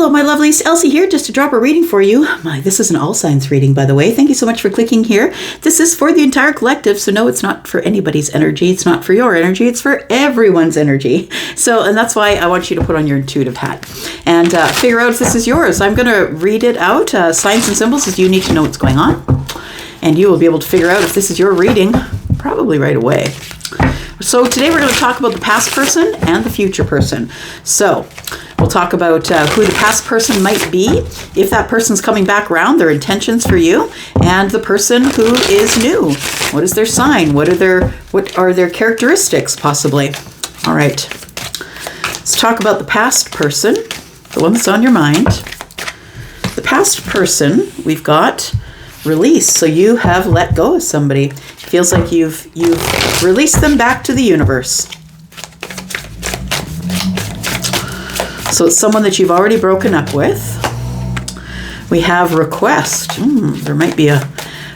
Hello, my lovelies. Elsie here, just to drop a reading for you. This is an all signs reading, by the way. Thank you so much for clicking here. This is for the entire collective, so no, it's not for anybody's energy. It's not for your energy. It's for everyone's energy. And that's why I want you to put on your intuitive hat and figure out if this is yours. I'm going to read it out. Signs and symbols is you need to know what's going on, and you will be able to figure out if this is your reading probably right away. So today we're going to talk about the past person and the future person. So we'll talk about who the past person might be, if that person's coming back around, their intentions for you, and the person who is new. What is their sign? What are their characteristics, possibly? All right. Let's talk about the past person, the one that's on your mind. The past person, we've got release. So you have let go of somebody. Feels like you've released them back to the universe. So it's someone that you've already broken up with. We have request. There might be a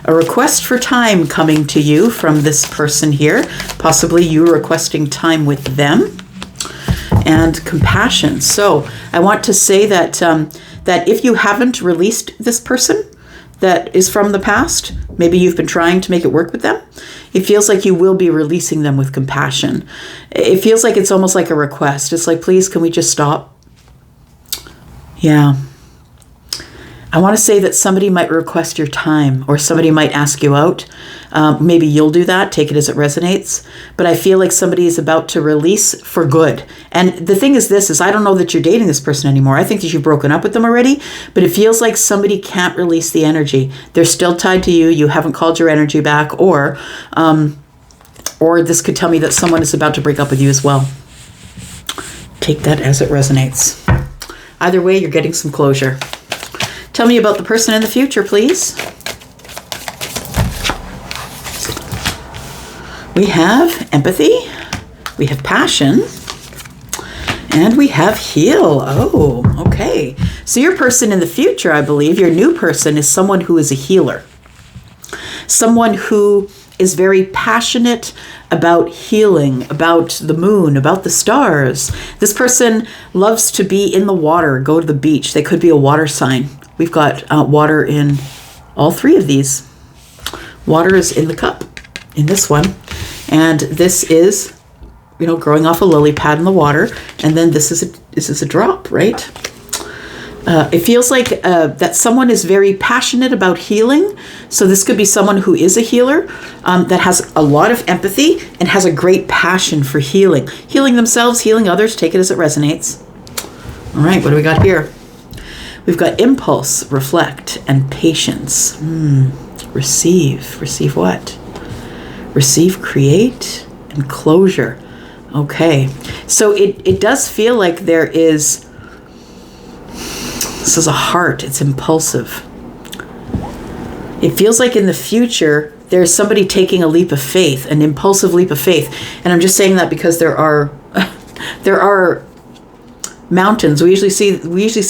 request for time coming to you from this person here. Possibly you requesting time with them. And compassion. So I want to say that that if you haven't released this person that is from the past, maybe you've been trying to make it work with them, it feels like you will be releasing them with compassion. It feels like it's almost like a request. It's like, please, can we just stop? Yeah. I want to say that somebody might request your time, or somebody might ask you out. Maybe you'll do that, take it as it resonates. But I feel like somebody is about to release for good. And the thing is I don't know that you're dating this person anymore. I think that you've broken up with them already, but it feels like somebody can't release the energy. They're still tied to you. You haven't called your energy back, or this could tell me that someone is about to break up with you as well. Take that as it resonates. Either way, you're getting some closure. Tell me about the person in the future, please. We have empathy, we have passion, and we have heal. Oh, okay. So your person in the future, I believe, your new person is someone who is a healer. Someone who is very passionate about healing, about the moon, about the stars. This person loves to be in the water, go to the beach. They could be a water sign. We've got water in all three of these. Water is in the cup in this one. And this is, growing off a lily pad in the water. And then this is a drop, right? It feels like that someone is very passionate about healing. So this could be someone who is a healer that has a lot of empathy and has a great passion for healing. Healing themselves, healing others. Take it as it resonates. All right, what do we got here? We've got impulse, reflect, and patience. Receive. Receive what? Receive, create, and closure. Okay. So it does feel like this is a heart. It's impulsive. It feels like in the future, there's somebody taking a leap of faith, an impulsive leap of faith. And I'm just saying that because there are mountains. We usually see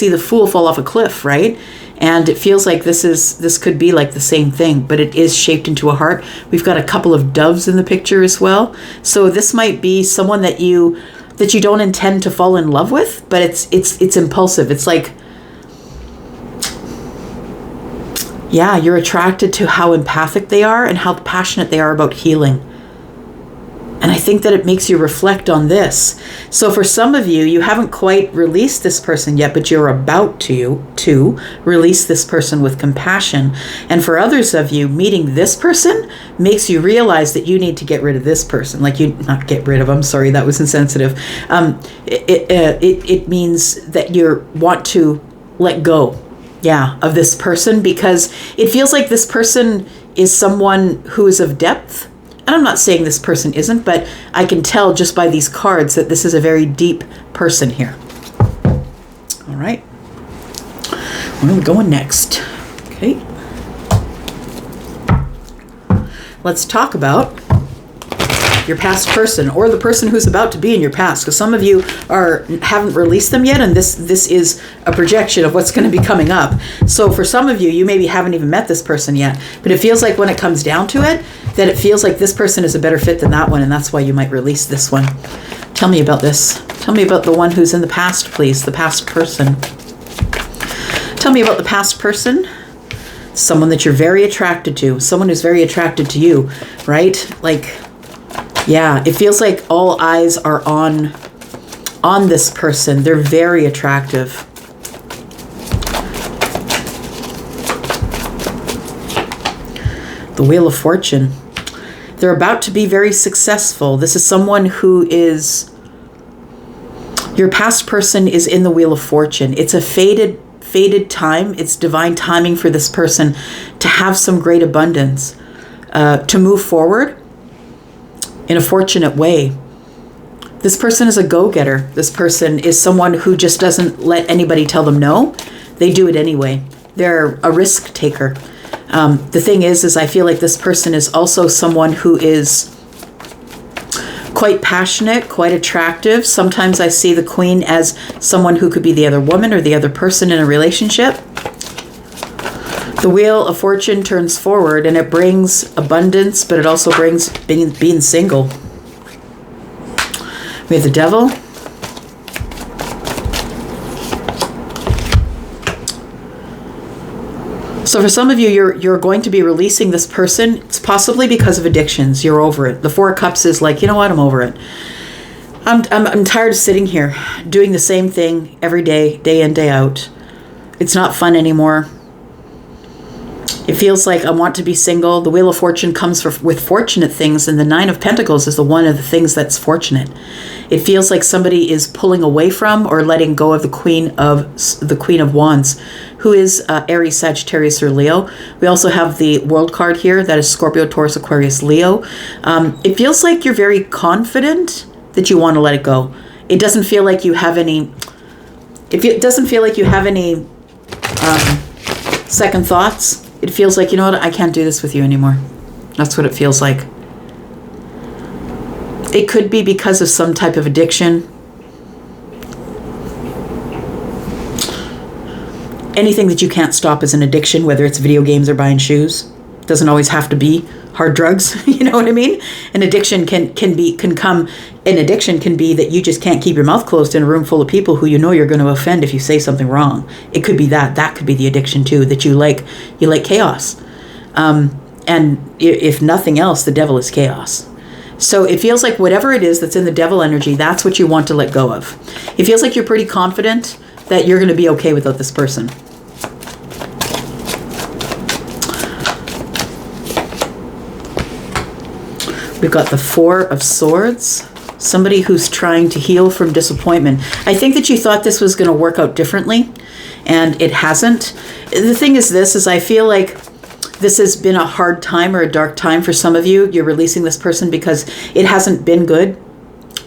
the fool fall off a cliff, right? And it feels like this could be like the same thing, but it is shaped into a heart. We've got a couple of doves in the picture as well. So this might be someone that you don't intend to fall in love with, but it's impulsive. It's like, yeah, you're attracted to how empathic they are and how passionate they are about healing. And I think that it makes you reflect on this. So for some of you, you haven't quite released this person yet, but you're about to release this person with compassion. And for others of you, meeting this person makes you realize that you need to get rid of this person. Not get rid of them, sorry, that was insensitive. It means that you want to let go, of this person, because it feels like this person is someone who is of depth. And I'm not saying this person isn't, but I can tell just by these cards that this is a very deep person here. All right. Where are we going next? Okay. Let's talk about your past person, or the person who's about to be in your past, because some of you haven't released them yet, and this is a projection of what's going to be coming up. So for some of you, you maybe haven't even met this person yet, but it feels like when it comes down to it, that it feels like this person is a better fit than that one, and that's why you might release this one. Tell me about this. Tell me about the one who's in the past, please, the past person. Tell me about the past person. Someone that you're very attracted to. Someone who's very attracted to you, right? Like, yeah, it feels like all eyes are on this person. They're very attractive. The Wheel of Fortune. They're about to be very successful. This is someone who is... Your past person is in the Wheel of Fortune. It's a fated time. It's divine timing for this person to have some great abundance, to move forward in a fortunate way. This person is a go-getter. This person is someone who just doesn't let anybody tell them no. They do it anyway. They're a risk taker. The thing is I feel like this person is also someone who is quite passionate, quite attractive. Sometimes I see the Queen as someone who could be the other woman or the other person in a relationship. The Wheel of Fortune turns forward and it brings abundance, but it also brings being single. We have the Devil. So for some of you, you're going to be releasing this person. It's possibly because of addictions. You're over it. The Four of Cups is like, you know what? I'm over it. I'm tired of sitting here doing the same thing every day, day in, day out. It's not fun anymore. It feels like I want to be single. The Wheel of Fortune comes with fortunate things, and the Nine of Pentacles is the one of the things that's fortunate. It feels like somebody is pulling away from or letting go of the Queen of Wands, who is Aries, Sagittarius, or Leo. We also have the World card here. That is Scorpio, Taurus, Aquarius, Leo. It feels like you're very confident that you want to let it go. It doesn't feel like you have any... It doesn't feel like you have any second thoughts. It feels like, you know what, I can't do this with you anymore. That's what it feels like. It could be because of some type of addiction. Anything that you can't stop is an addiction, whether it's video games or buying shoes. It doesn't always have to be hard drugs. You know what I mean? An addiction can be that you just can't keep your mouth closed in a room full of people who you know you're going to offend if you say something wrong. It could be that. That could be the addiction too, that you like chaos. And if nothing else, the devil is chaos. So it feels like whatever it is that's in the devil energy, that's what you want to let go of. It feels like you're pretty confident that you're going to be okay without this person. We've got the Four of Swords. Somebody who's trying to heal from disappointment. I think that you thought this was going to work out differently, and it hasn't. The thing is this, is I feel like this has been a hard time or a dark time for some of you. You're releasing this person because it hasn't been good.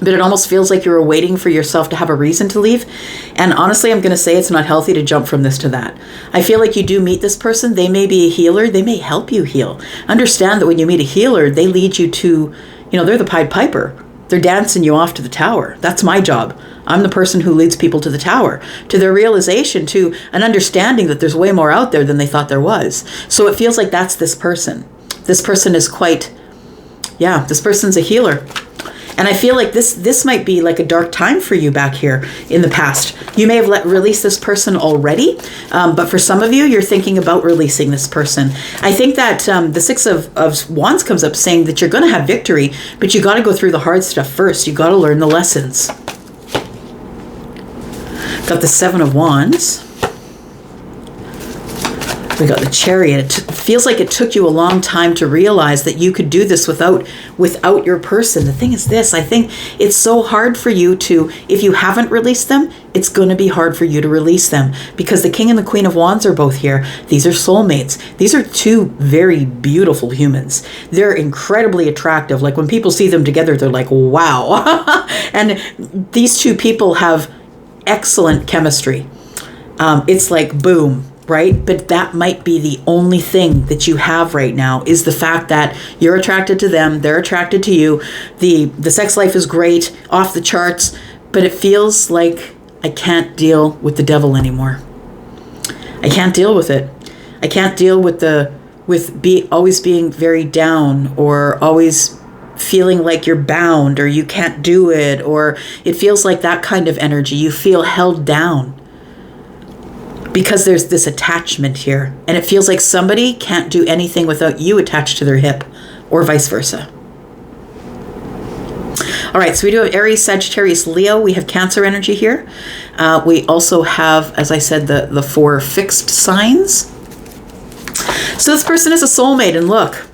But it almost feels like you're waiting for yourself to have a reason to leave. And honestly, I'm going to say it's not healthy to jump from this to that. I feel like you do meet this person. They may be a healer. They may help you heal. Understand that when you meet a healer, they lead you to, they're the Pied Piper. They're dancing you off to the tower. That's my job. I'm the person who leads people to the tower, to their realization, to an understanding that there's way more out there than they thought there was. So it feels like that's this person. This person is this person's a healer. And I feel like this might be like a dark time for you back here in the past. You may have released this person already, but for some of you, you're thinking about releasing this person. I think that the Six of Wands comes up saying that you're going to have victory, but you got to go through the hard stuff first. You got to learn the lessons. Got the Seven of Wands. We got the Chariot. It feels like it took you a long time to realize that you could do this without your person. The thing is this, I think it's so hard for you to, if you haven't released them, it's going to be hard for you to release them because the King and the Queen of Wands are both here. These are soulmates. These are two very beautiful humans. They're incredibly attractive. Like when people see them together, they're like, wow. And these two people have excellent chemistry. It's like boom. Right? But that might be the only thing that you have right now is the fact that you're attracted to them, they're attracted to you. The sex life is great, off the charts, but it feels like I can't deal with the devil anymore. I can't deal with it. I can't deal with always being very down or always feeling like you're bound or you can't do it, or it feels like that kind of energy. You feel held down. because there's this attachment here, and it feels like somebody can't do anything without you attached to their hip, or vice versa. All right, so we do have Aries, Sagittarius, Leo. We have Cancer energy here. We also have, as I said, the 4 fixed signs. So this person is a soulmate, and look,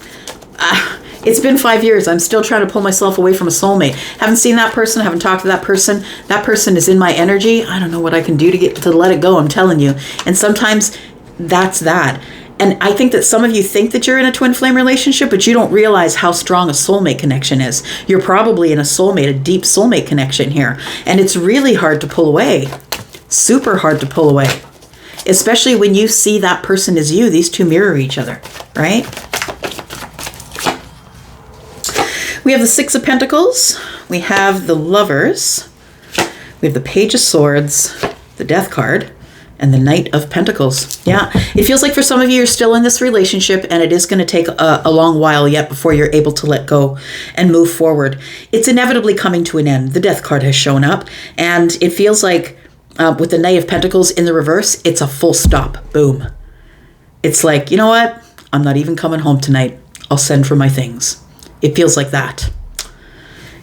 it's been 5 years. I'm still trying to pull myself away from a soulmate. Haven't seen that person, haven't talked to that person. That person is in my energy. I don't know what I can do to let it go, I'm telling you. And sometimes that's that. And I think that some of you think that you're in a twin flame relationship, but you don't realize how strong a soulmate connection is. You're probably in a deep soulmate connection here. And it's really hard to pull away. Super hard to pull away. Especially when you see that person as you. These two mirror each other, right? We have the 6 of Pentacles. We have the Lovers. We have the Page of Swords, the Death card, and the Knight of Pentacles. Yeah, it feels like for some of you, you're still in this relationship, and it is going to take a long while yet before you're able to let go and move forward. It's inevitably coming to an end. The Death card has shown up, and it feels like with the Knight of Pentacles in the reverse, it's a full stop. Boom. It's like, you know what? I'm not even coming home tonight. I'll send for my things. It feels like that.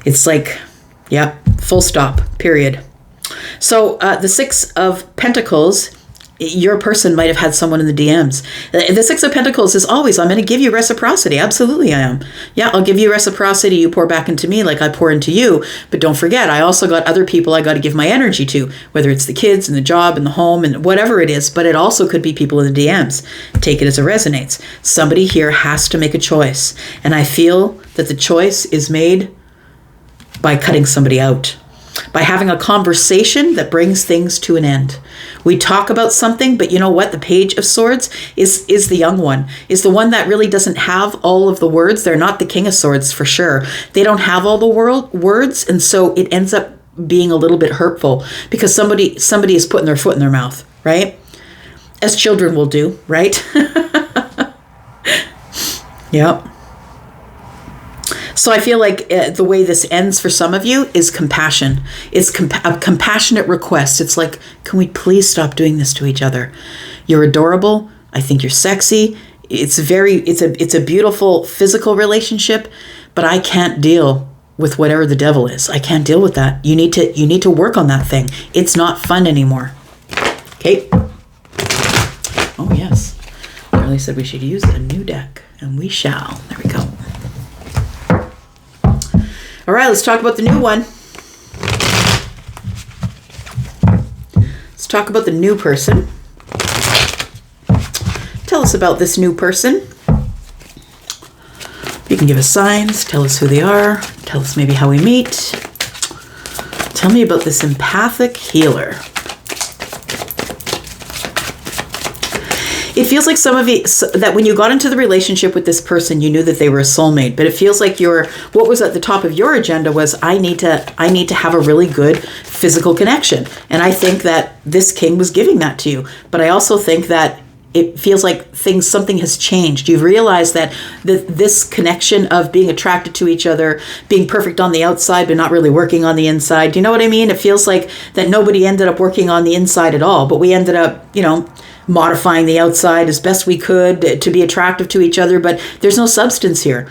It's like, yeah, full stop, period. So the 6 of Pentacles, your person might have had someone in the DMs. The 6 of Pentacles is always, I'm going to give you reciprocity. Absolutely I am. Yeah, I'll give you reciprocity. You pour back into me like I pour into you. But don't forget, I also got other people I got to give my energy to, whether it's the kids and the job and the home and whatever it is. But it also could be people in the DMs. Take it as it resonates. Somebody here has to make a choice. And I feel that the choice is made by cutting somebody out, by having a conversation that brings things to an end. We talk about something, but you know what? The Page of Swords is the young one, is the one that really doesn't have all of the words. They're not the King of Swords for sure. They don't have all the words, and so it ends up being a little bit hurtful because somebody is putting their foot in their mouth, right? As children will do, right? Yep. So I feel like the way this ends for some of you is compassion. It's a compassionate request. It's like, can we please stop doing this to each other? You're adorable. I think you're sexy. It's a beautiful physical relationship, but I can't deal with whatever the devil is. I can't deal with that. You need to work on that thing. It's not fun anymore. Okay. Oh yes. Charlie said we should use a new deck, and we shall. There we go. All right, let's talk about the new one. Let's talk about the new person. Tell us about this new person. You can give us signs, tell us who they are, tell us maybe how we meet. Tell me about this empathic healer. It feels like some of you, that when you got into the relationship with this person, you knew that they were a soulmate, but it feels like what was at the top of your agenda was, I need to have a really good physical connection. And I think that this king was giving that to you. But I also think that it feels like something has changed. You've realized that this connection of being attracted to each other, being perfect on the outside, but not really working on the inside. Do you know what I mean? It feels like that nobody ended up working on the inside at all, but we ended up, modifying the outside as best we could to be attractive to each other, but there's no substance here.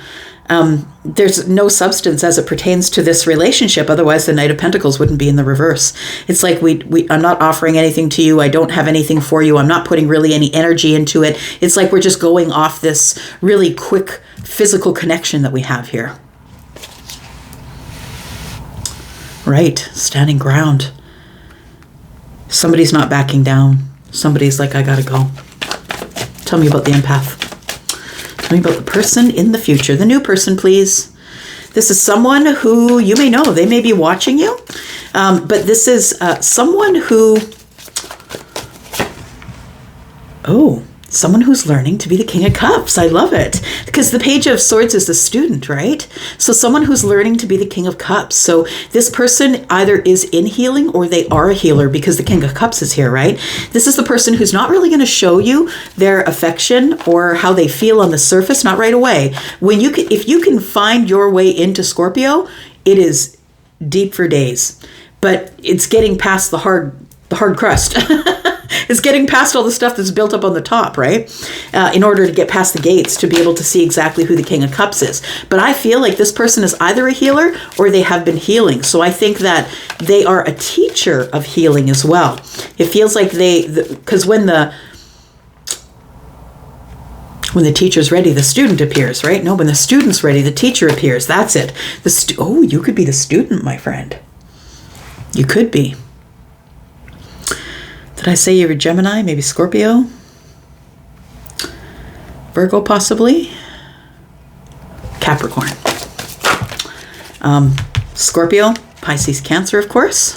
There's no substance as it pertains to this relationship. Otherwise, the Knight of Pentacles wouldn't be in the reverse. It's like I'm not offering anything to you. I don't have anything for you. I'm not putting really any energy into it. It's like we're just going off this really quick physical connection that we have here. Right, standing ground. Somebody's not backing down. Somebody's like, I gotta go. Tell me about the empath. Tell me about the person in the future. The new person, please. This is someone who you may know. They may be watching you. But this is someone who... someone who's learning to be the King of Cups. I love it. Because the Page of Swords is the student, right? So someone who's learning to be the King of Cups. So this person either is in healing or they are a healer because the King of Cups is here, right? This is the person who's not really going to show you their affection or how they feel on the surface, not right away. If you can find your way into Scorpio, it is deep for days. But it's getting past the hard crust. It's getting past all the stuff that's built up on the top, right? In order to get past the gates to be able to see exactly who the King of Cups is. But I feel like this person is either a healer or they have been healing. So I think that they are a teacher of healing as well. It feels like because when the teacher's ready, the student appears, right? No, when the student's ready, the teacher appears. That's it. You could be the student, my friend. You could be. Did I say you're a Gemini? Maybe Scorpio? Virgo, possibly? Capricorn. Scorpio, Pisces, Cancer, of course.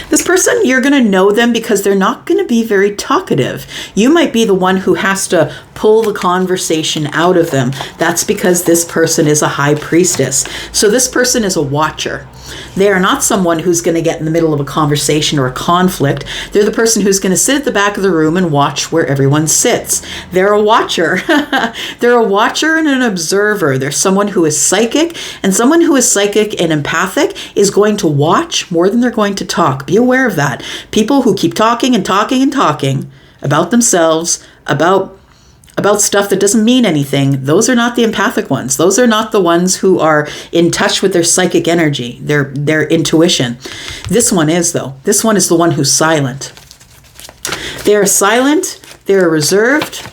This person, you're going to know them because they're not going to be very talkative. You might be the one who has to pull the conversation out of them. That's because this person is a high priestess. So this person is a watcher. They are not someone who's going to get in the middle of a conversation or a conflict. They're the person who's going to sit at the back of the room and watch where everyone sits. They're a watcher. They're a watcher and an observer. They're someone who is psychic, and someone who is psychic and empathic is going to watch more than they're going to talk. Be aware of that. People who keep talking and talking and talking about themselves, about stuff that doesn't mean anything, those are not the empathic ones. Those are not the ones who are in touch with their psychic energy, their intuition. This one is, though. This one is the one who's silent. They're silent, they're reserved.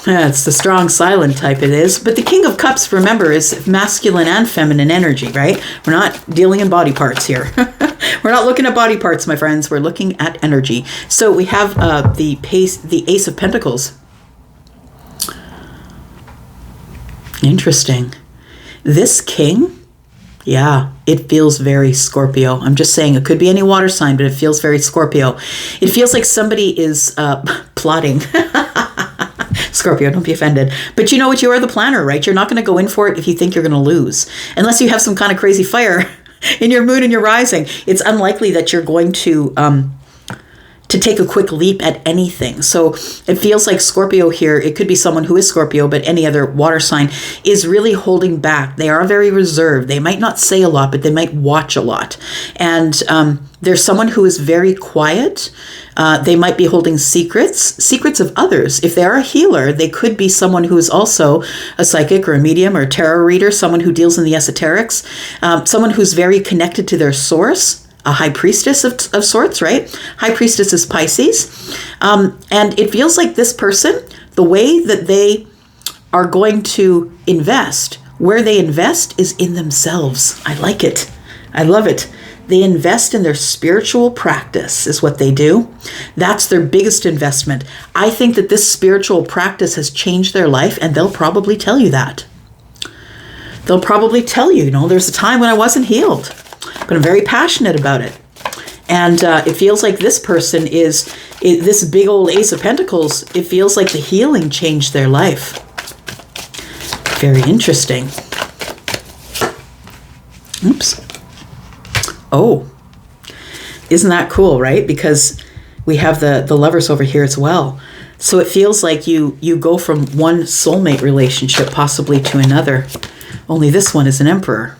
It's the strong silent type it is. But the King of Cups, remember, is masculine and feminine energy, right? We're not dealing in body parts here. We're not looking at body parts, my friends. We're looking at energy. So we have the Ace of Pentacles. Interesting. This king, yeah, it feels very Scorpio. I'm just saying it could be any water sign, but it feels very Scorpio. It feels like somebody is plotting. Scorpio, don't be offended. But you know what? You are the planner, right? You're not going to go in for it if you think you're going to lose. Unless you have some kind of crazy fire in your moon and your rising. It's unlikely that you're going to take a quick leap at anything. So it feels like Scorpio here, it could be someone who is Scorpio, but any other water sign, is really holding back. They are very reserved. They might not say a lot, but they might watch a lot. And there's someone who is very quiet. They might be holding secrets of others. If they are a healer, they could be someone who is also a psychic or a medium or a tarot reader, someone who deals in the esoterics, someone who's very connected to their source. A high priestess of sorts, right? High priestess is Pisces. And it feels like this person, the way that they are going to invest, where they invest is in themselves. I like it. I love it. They invest in their spiritual practice is what they do. That's their biggest investment. I think that this spiritual practice has changed their life, and they'll probably tell you that. They'll probably tell you, there's a time when I wasn't healed, but I'm very passionate about it. And it feels like this person is this big old Ace of Pentacles. It feels like the healing changed their life. Very interesting. Oops. Oh, isn't that cool, right? Because we have the lovers over here as well. So it feels like you go from one soulmate relationship possibly to another. Only this one is an emperor.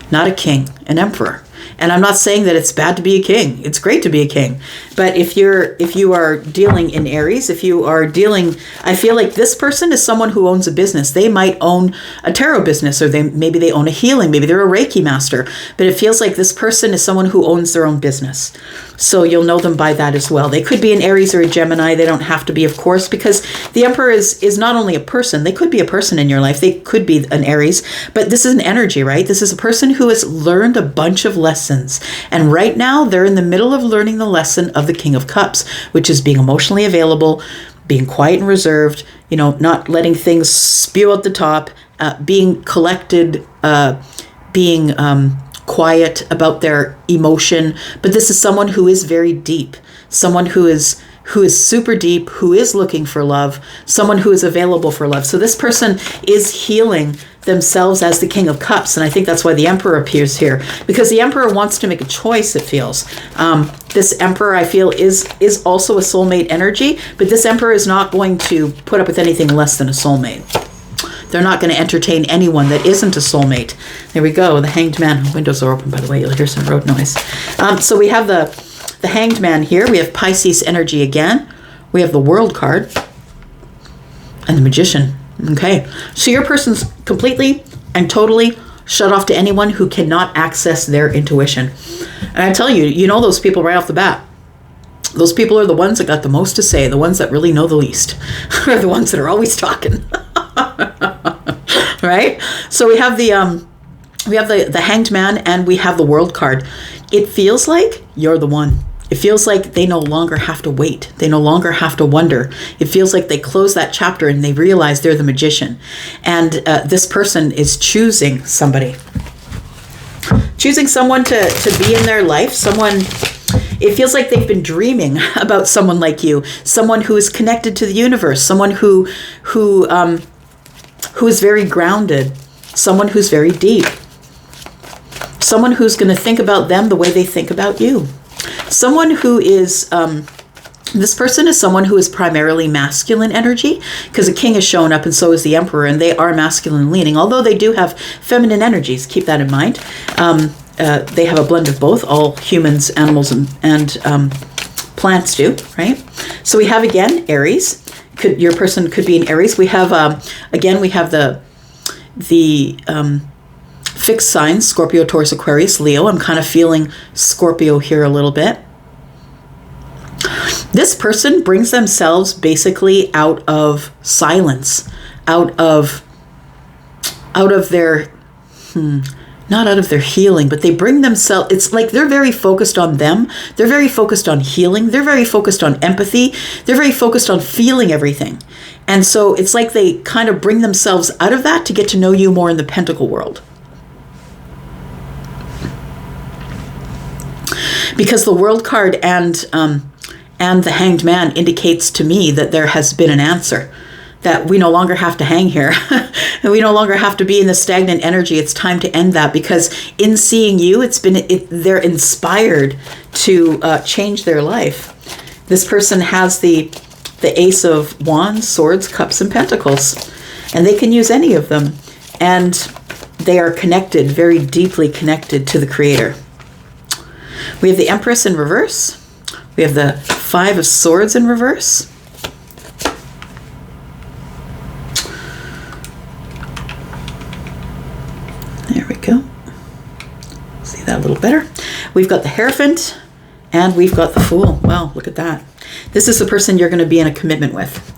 Not a king, an emperor. And I'm not saying that it's bad to be a king. It's great to be a king. But if you are dealing in Aries, I feel like this person is someone who owns a business. They might own a tarot business, or maybe they own a healing, maybe they're a Reiki master. But it feels like this person is someone who owns their own business. So you'll know them by that as well. They could be an Aries or a Gemini. They don't have to be, of course, because the Emperor is not only a person. They could be a person in your life. They could be an Aries. But this is an energy, right? This is a person who has learned a bunch of lessons. And right now, they're in the middle of learning the lesson of the King of Cups, which is being emotionally available, being quiet and reserved, not letting things spew out the top, being collected, being quiet about their emotion. But this is someone who is very deep, someone who is super deep, who is looking for love, someone who is available for love. So this person is healing themselves as the King of Cups. And I think that's why the Emperor appears here, because the Emperor wants to make a choice, it feels. This Emperor, I feel, is also a soulmate energy, but this Emperor is not going to put up with anything less than a soulmate. They're not going to entertain anyone that isn't a soulmate. There we go. The Hanged Man. Windows are open, by the way. You'll hear some road noise. So we have the Hanged Man here. We have Pisces energy again. We have the World card and the Magician. Okay, so your person's completely and totally shut off to anyone who cannot access their intuition. And I tell you, you know those people right off the bat. Those people are the ones that got the most to say, the ones that really know the least, are the ones that are always talking. Right? So we have the Hanged Man and we have the World card. It feels like you're the one. It feels like they no longer have to wait. They no longer have to wonder. It feels like they close that chapter and they realize they're the Magician. And this person is choosing somebody. Choosing someone to be in their life. Someone, it feels like they've been dreaming about someone like you. Someone who is connected to the universe. Someone who is very grounded. Someone who's very deep. Someone who's going to think about them the way they think about you. Someone who is, this person is someone who is primarily masculine energy, because the King has shown up and so is the Emperor, and they are masculine leaning, although they do have feminine energies. Keep that in mind. They have a blend of both. All humans, animals, and plants do, right? So we have, again, Aries. Your person could be an Aries. We have, again, we have the fixed signs, Scorpio, Taurus, Aquarius, Leo. I'm kind of feeling Scorpio here a little bit. This person brings themselves basically out of silence, out of their, not out of their healing, but they bring themselves, it's like they're very focused on them. They're very focused on healing. They're very focused on empathy. They're very focused on feeling everything. And so it's like they kind of bring themselves out of that to get to know you more in the Pentacle world. Because the World card and the Hanged Man indicates to me that there has been an answer, that we no longer have to hang here, and we no longer have to be in the stagnant energy. It's time to end that, because in seeing you, they're inspired to change their life. This person has the Ace of Wands, Swords, Cups, and Pentacles, and they can use any of them, and they are connected, very deeply connected to the Creator. We have the Empress in reverse. We have the Five of Swords in reverse. There we go. See that a little better. We've got the Hierophant and we've got the Fool. Wow, look at that. This is the person you're going to be in a commitment with.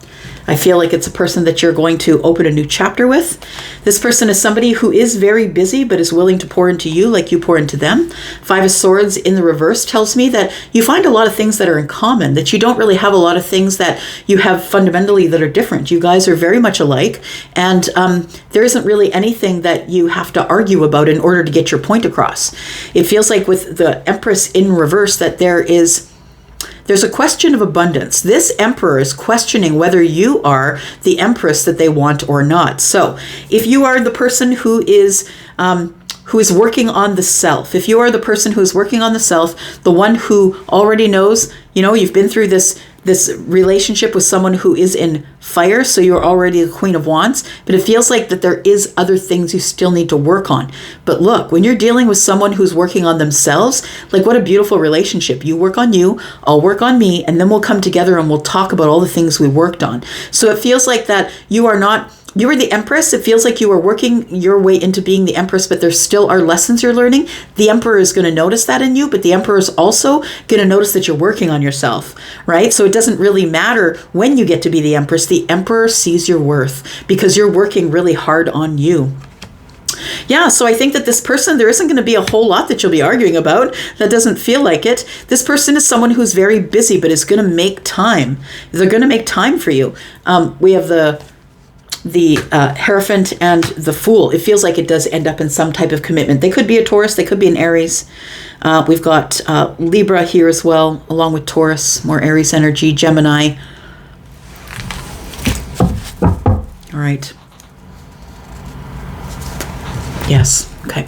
I feel like it's a person that you're going to open a new chapter with. This person is somebody who is very busy, but is willing to pour into you like you pour into them. Five of Swords in the reverse tells me that you find a lot of things that are in common, that you don't really have a lot of things that you have fundamentally that are different. You guys are very much alike, and there isn't really anything that you have to argue about in order to get your point across. It feels like with the Empress in reverse that there's a question of abundance. This Emperor is questioning whether you are the Empress that they want or not. So if you are the person who is working on the self, if you are the person who is working on the self, the one who already knows, you've been through this relationship with someone who is in fire, so you're already the Queen of Wands, but it feels like that there is other things you still need to work on. But look, when you're dealing with someone who's working on themselves, like what a beautiful relationship. You work on you, I'll work on me, and then we'll come together and we'll talk about all the things we worked on. So it feels like that you are the Empress. It feels like you are working your way into being the Empress, but there still are lessons you're learning. The Emperor is going to notice that in you, but the Emperor is also going to notice that you're working on yourself, right? So it doesn't really matter when you get to be the Empress. The Emperor sees your worth because you're working really hard on you. Yeah, so I think that this person, there isn't going to be a whole lot that you'll be arguing about. That doesn't feel like it. This person is someone who's very busy, but is going to make time. They're going to make time for you. We have the Hierophant and the Fool. It feels like it does end up in some type of commitment. They could be a Taurus, they could be an Aries. We've got Libra here as well, along with Taurus, more Aries energy, Gemini. All right. Yes, okay.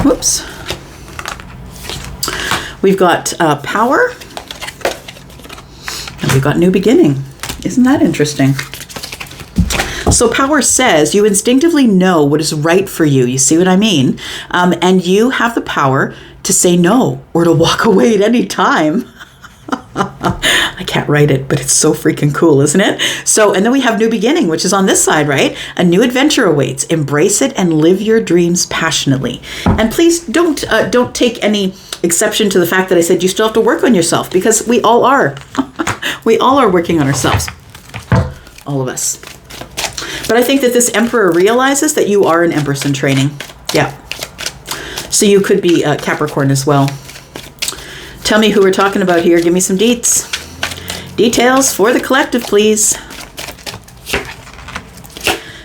Whoops. We've got Power, and we've got New Beginning. Isn't that interesting? So power says you instinctively know what is right for you. You see what I mean? And you have the power to say no or to walk away at any time. I can't write it, but it's so freaking cool, isn't it? So, and then we have new beginning, which is on this side, right? A new adventure awaits. Embrace it and live your dreams passionately. And please don't take any exception to the fact that I said you still have to work on yourself, because we all are. We all are working on ourselves. All of us. But I think that this Emperor realizes that you are an Empress in training. Yeah. So you could be Capricorn as well. Tell me who we're talking about here. Give me some deets. Details for the collective, please.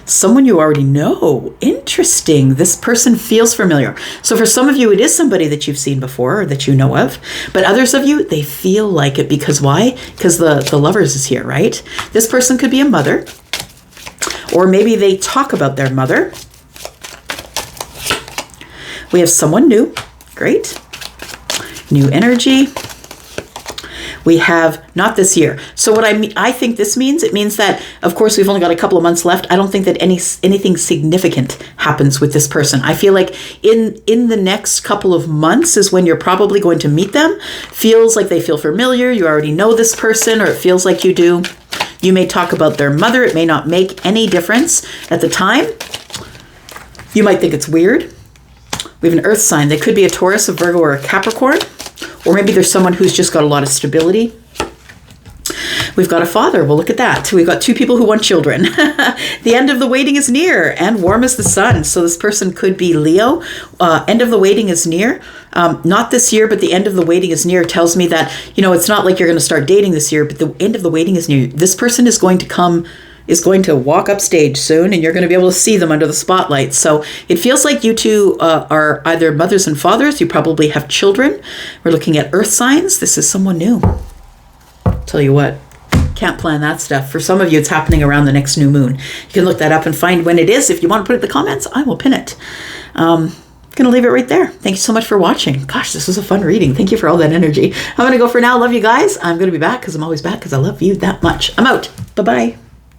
Someone you already know. Interesting. This person feels familiar. So for some of you, it is somebody that you've seen before or that you know of. But others of you, they feel like it. Because why? Because the Lovers is here, right? This person could be a mother. Or maybe they talk about their mother. We have someone new. Great. New energy. We have not this year. So what I think this means, it means that, of course, we've only got a couple of months left. I don't think that anything significant happens with this person. I feel like in the next couple of months is when you're probably going to meet them. Feels like they feel familiar. You already know this person, or it feels like you do. You may talk about their mother. It may not make any difference at the time. You might think it's weird. We have an earth sign. They could be a Taurus, a Virgo, or a Capricorn. Or maybe there's someone who's just got a lot of stability. We've got a father. Well, look at that. We've got two people who want children. The end of the waiting is near, and warm as the sun. So this person could be Leo. End of the waiting is near. Not this year, but the end of the waiting is near tells me that, it's not like you're going to start dating this year, but the end of the waiting is near. This person is going to walk up stage soon, and you're going to be able to see them under the spotlight. So it feels like you two are either mothers and fathers. You probably have children. We're looking at earth signs. This is someone new. Tell you what, can't plan that stuff. For some of you, it's happening around the next new moon. You can look that up and find when it is. If you want to put it in the comments, I will pin it. Going to leave it right there. Thank you so much for watching. Gosh, this was a fun reading. Thank you for all that energy. I'm going to go for now. Love you guys. I'm going to be back because I'm always back because I love you that much. I'm out. Bye-bye.